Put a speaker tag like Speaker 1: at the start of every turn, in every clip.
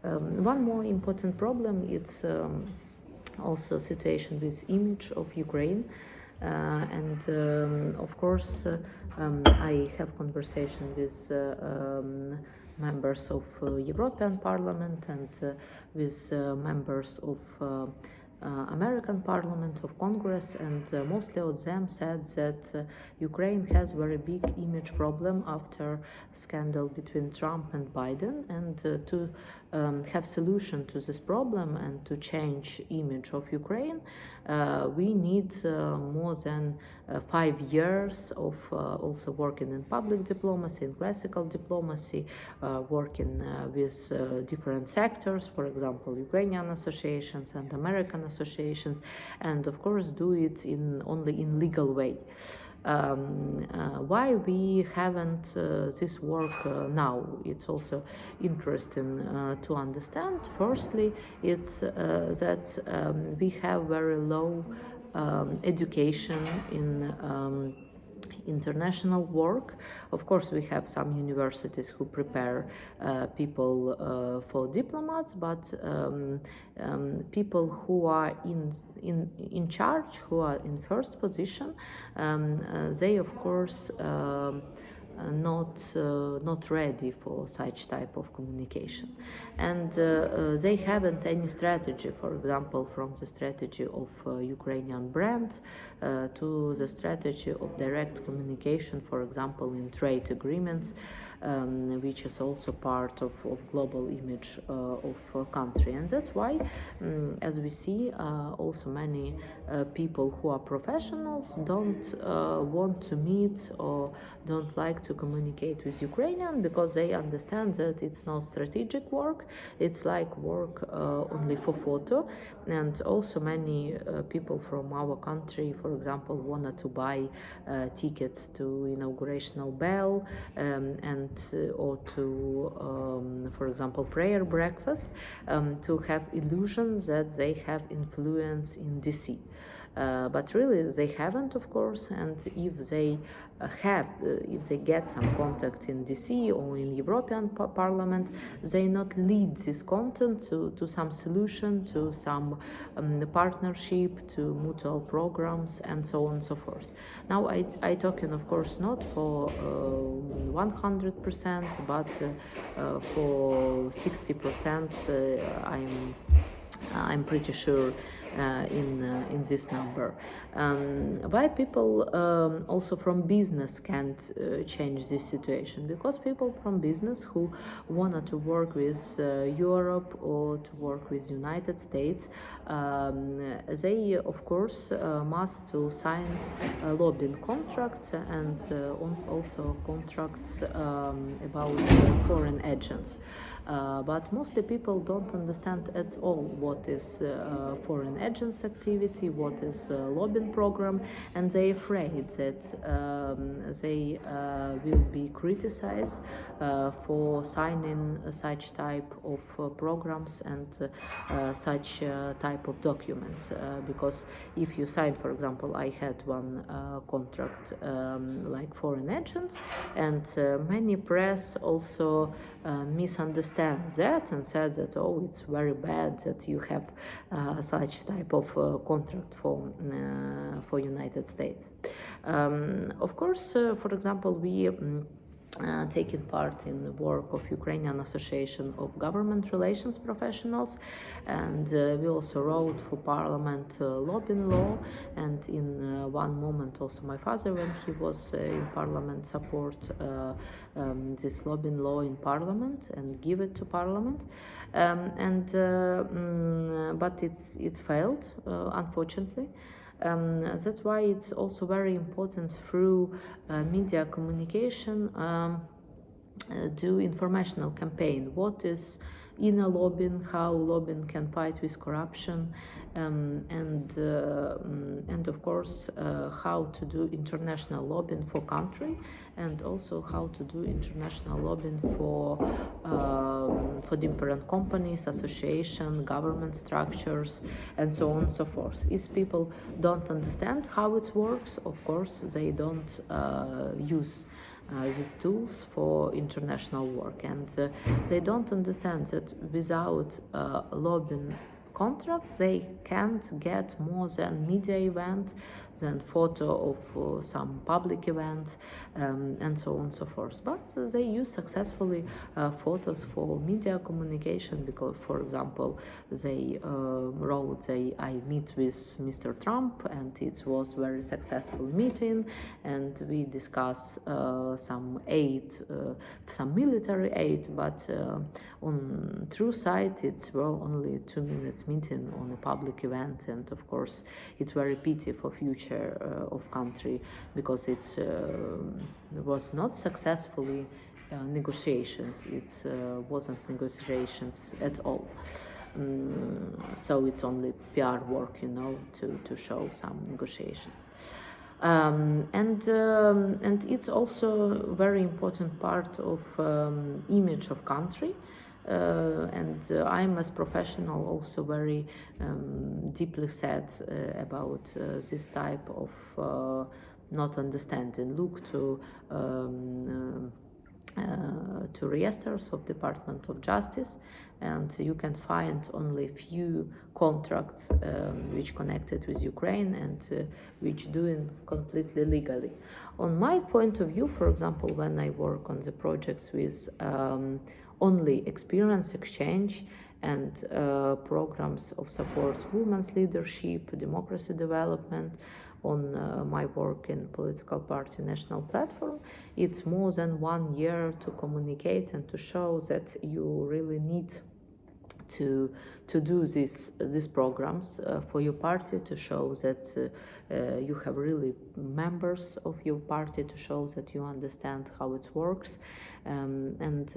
Speaker 1: One more important problem is also situation with image of Ukraine. Of course, I have conversation with members of European Parliament and with members of American Parliament of Congress, and mostly of them said that Ukraine has very big image problem after scandal between Trump and Biden, and to have solution to this problem and to change image of Ukraine, we need more than 5 years of also working in public diplomacy, in classical diplomacy, working with different sectors, for example, Ukrainian associations and American associations, and of course do it only in legal way. Why we haven't this work now? It's also interesting to understand. Firstly, it's that we have very low education in international work. Of course, we have some universities who prepare people for diplomats, but people who are in charge, who are in first position, they of course not ready for such type of communication, and they haven't any strategy, for example, from the strategy of Ukrainian brand to the strategy of direct communication, for example, in trade agreements, which is also part of global image of country. And that's why, as we see, also many people who are professionals don't want to meet or don't like to communicate with Ukrainian, because they understand that it's not strategic work, it's like work only for photo. And also many people from our country, for example, wanted to buy tickets to inaugurational bell or to, for example, prayer breakfast, to have illusions that they have influence in DC. But really they haven't, of course, and if they if they get some contact in DC or in European Parliament, they not lead this content to some solution, to some partnership, to mutual programs, and so on and so forth. Now I talking, of course, not for 100%, but for 60%. I'm pretty sure in this number. Why people also from business can't change this situation? Because people from business who wanted to work with Europe or to work with United States, they of course must to sign lobbying contracts and also contracts about foreign agents. But mostly people don't understand at all what is foreign agents activity, what is lobbying program, and they're afraid that they will be criticized for signing such type of programs and such type of documents. Because if you sign, for example, I had one contract like foreign agents, and many press also misunderstand that and said that, oh, it's very bad that you have such type of contract for United States. Of course, for example, we taking part in the work of Ukrainian Association of Government Relations Professionals, and we also wrote for Parliament lobbying law, and in one moment also my father, when he was in Parliament, support this lobbying law in Parliament and give it to Parliament, but it failed, unfortunately. That's why it's also very important through media communication do informational campaign. What is inner lobbying, how lobbying can fight with corruption, and of course how to do international lobbying for country, and also how to do international lobbying for different companies, association, government structures, and so on and so forth. If people don't understand how it works, of course they don't use these tools for international work, and they don't understand that without lobbying contracts they can't get more than media event, than photo of some public events, and so on and so forth. But they use successfully photos for media communication, because, for example, they wrote I meet with Mr. Trump, and it was very successful meeting, and we discussed some aid, some military aid, but on true side it were only 2 minutes meeting on a public event, and of course it's very pity for future of country, because it was not successfully negotiations. It wasn't negotiations at all. So it's only PR work, to show some negotiations. And it's also a very important part of image of country. And I'm, as professional, also very deeply sad about this type of not understanding. Look to registers of Department of Justice, and you can find only few contracts which connected with Ukraine, and which doing completely legally. On my point of view, for example, when I work on the projects with only experience exchange and programs of support women's leadership, democracy development, on my work in political party national platform, it's more than 1 year to communicate and to show that you really need to do these programs for your party, to show that you have really members of your party, to show that you understand how it works, and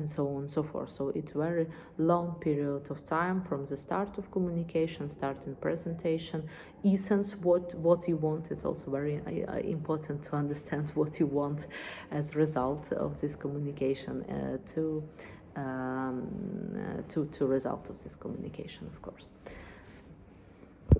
Speaker 1: so on and so forth. So it's very long period of time from the start of communication, starting presentation, essence, what you want. Is also very important to understand what you want as a result of this communication to result of this communication, of course.